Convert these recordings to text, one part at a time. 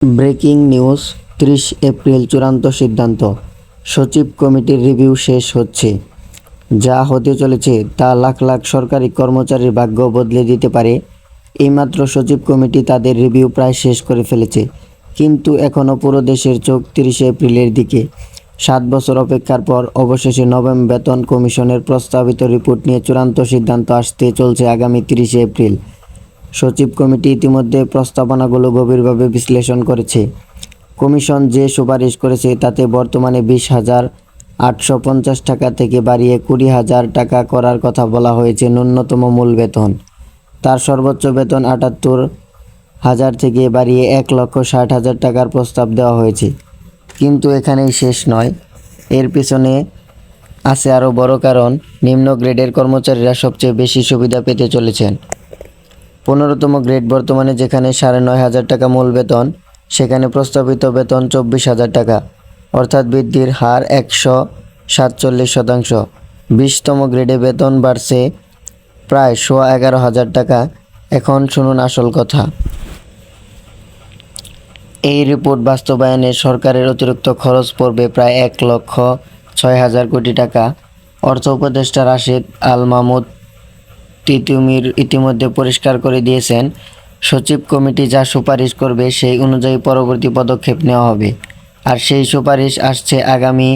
Breaking news 30 April চূড়ান্ত সিদ্ধান্ত। সচিব কমিটির রিভিউ শেষ হচ্ছে। যা হতে চলেছে তা লাখ লাখ সরকারি কর্মচারীর ভাগ্য বদলে দিতে পারে। এইমাত্র সচিব কমিটি তাদের রিভিউ প্রায় শেষ করে ফেলেছে, কিন্তু এখনও পুরো দেশের চোখ 30 এপ্রিলের দিকে। 7 বছর অপেক্ষার পর অবশেষে নবম বেতন কমিশনের প্রস্তাবিত রিপোর্ট নিয়ে চূড়ান্ত সিদ্ধান্ত আসতে চলছে আগামী 30 এপ্রিল। সচিব কমিটি ইতিমধ্যে প্রস্তাবনাগুলো গভীরভাবে বিশ্লেষণ করেছে। কমিশন যে সুপারিশ করেছে তাতে বর্তমানে 20,850 টাকা থেকে বাড়িয়ে 20,000 টাকা করার কথা বলা হয়েছে। ন্যূনতম মূল বেতন, তার সর্বোচ্চ বেতন 78,000 থেকে বাড়িয়ে 1,60,000 টাকার প্রস্তাব দেওয়া হয়েছে। কিন্তু এখানেই শেষ নয়, এর পিছনে আছে আরও বড় কারণ। নিম্ন গ্রেডের কর্মচারীরা সবচেয়ে বেশি সুবিধা পেতে চলেছেন। 15তম গ্রেড বর্তমানে যেখানে 9,500 টাকা মূল বেতন, সেখানে প্রস্তাবিত বেতন 24,000 টাকা, অর্থাৎ বৃদ্ধির হার 147%। 20তম গ্রেডে বেতন বাড়ছে প্রায় 11,500 টাকা। এখন শুনুন আসল কথা। এই রিপোর্ট বাস্তবায়নে সরকারের অতিরিক্ত খরচ পড়বে প্রায় 1,06,000 কোটি টাকা। অর্থ উপদেষ্টা রাশেদ আল মাহমুদ তিতুমির ইতিমধ্যে পরিষ্কার করে দিয়েছেন, সচিব কমিটি যা সুপারিশ করবে সেই অনুযায়ী পরবর্তী পদক্ষেপ নেওয়া হবে। আর সেই সুপারিশ আসছে আগামী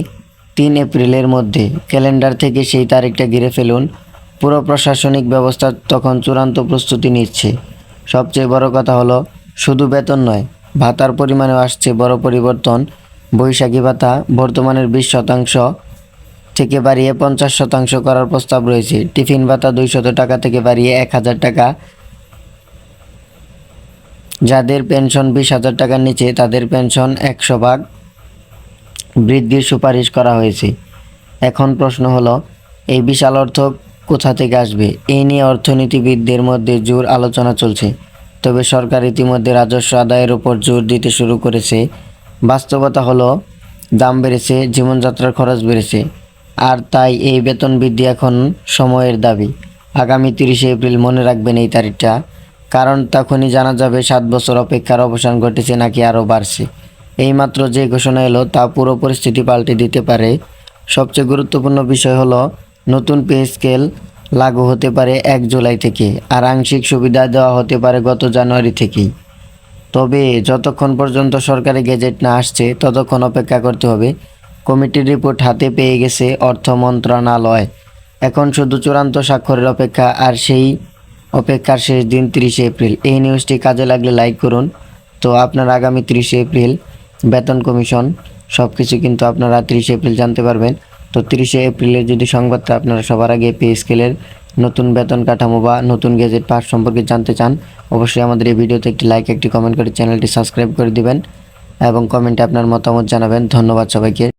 3 এপ্রিলের মধ্যে। ক্যালেন্ডার থেকে সেই তারিখটা ঘিরে ফেলুন। পুরো প্রশাসনিক ব্যবস্থা তখন চূড়ান্ত প্রস্তুতি নিচ্ছে। সবচেয়ে বড় কথা হলো, শুধু বেতন নয়, ভাতার পরিমাণেও আসছে বড় পরিবর্তন। বৈশাখী ভাতা বর্তমানের 20% থেকে বাড়িয়ে 50% করার প্রস্তাব রয়েছে। টিফিন ভাতা 200 টাকা থেকে বাড়িয়ে 1,000 টাকা। যাদের পেনশন 20,000 টাকার নিচে, তাদের পেনশন 100% বৃদ্ধির সুপারিশ করা হয়েছে। এখন প্রশ্ন হলো, এই বিশাল অর্থ কোথা থেকে আসবে? এই নিয়ে অর্থনীতিবিদদের মধ্যে জোর আলোচনা চলছে। তবে সরকার ইতিমধ্যে রাজস্ব আদায়ের উপর জোর দিতে শুরু করেছে। বাস্তবতা হলো, দাম বেড়েছে, জীবনযাত্রার খরচ বেড়েছে, আর তাই এই বেতন বৃদ্ধি এখন সময়ের দাবি। আগামী 30 এপ্রিল মনে রাখবেন এই তারিখটা, কারণ তখনই জানা যাবে 7 বছর অপেক্ষার অবসান ঘটেছে নাকি আরও বাড়ছে। এইমাত্র যে ঘোষণা এলো তা পুরো পরিস্থিতি পাল্টে দিতে পারে। সবচেয়ে গুরুত্বপূর্ণ বিষয় হলো, নতুন পে স্কেল লাগু হতে পারে 1 জুলাই থেকে, আর আংশিক সুবিধা দেওয়া হতে পারে গত জানুয়ারি থেকেই। তবে যতক্ষণ পর্যন্ত সরকারি গেজেট না আসছে ততক্ষণ অপেক্ষা করতে হবে। কমিটির রিপোর্ট হাতে পেয়ে গেছে অর্থ মন্ত্রণালয়। এখন শুধু চূড়ান্ত স্বাক্ষরের অপেক্ষা, আর সেই অপেক্ষার শেষ দিন 30 এপ্রিল। এই নিউজটি কাজে লাগলে লাইক করুন। তো আপনারা আগামী 30 এপ্রিল বেতন কমিশন সব কিছু কিন্তু আপনারা 30 এপ্রিল জানতে পারবেন। তো 30 এপ্রিলের যদি সংবাদটা আপনারা সবার আগে পে স্কেলের নতুন বেতন কাঠামো বা নতুন গেজেট পাস সম্পর্কে জানতে চান, অবশ্যই আমাদের এই ভিডিওতে একটি লাইক, একটি কমেন্ট করে চ্যানেলটি সাবস্ক্রাইব করে দিবেন এবং কমেন্টে আপনার মতামত জানাবেন। ধন্যবাদ সবাইকে।